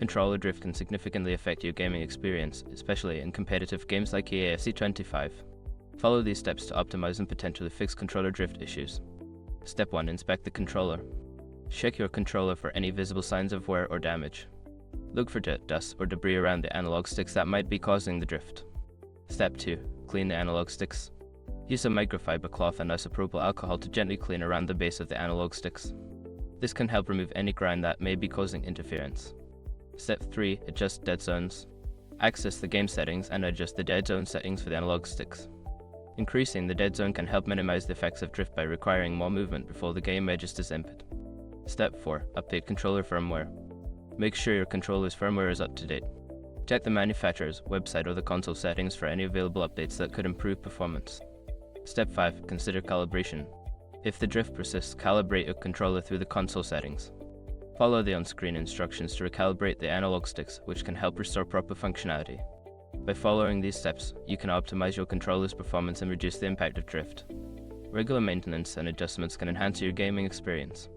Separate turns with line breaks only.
Controller drift can significantly affect your gaming experience, especially in competitive games like EAFC 25. Follow these steps to optimize and potentially fix controller drift issues. Step 1. Inspect the controller. Check your controller for any visible signs of wear or damage. Look for dirt, dust, or debris around the analog sticks that might be causing the drift. Step 2. Clean the analog sticks. Use a microfiber cloth and isopropyl alcohol to gently clean around the base of the analog sticks. This can help remove any grime that may be causing interference. Step 3. Adjust dead zones. Access the game settings and adjust the dead zone settings for the analog sticks. Increasing the dead zone can help minimize the effects of drift by requiring more movement before the game registers input. Step 4. Update controller firmware. Make sure your controller's firmware is up to date. Check the manufacturer's website or the console settings for any available updates that could improve performance. Step 5. Consider calibration. If the drift persists, calibrate your controller through the console settings. Follow the on-screen instructions to recalibrate the analog sticks, which can help restore proper functionality. By following these steps, you can optimize your controller's performance and reduce the impact of drift. Regular maintenance and adjustments can enhance your gaming experience.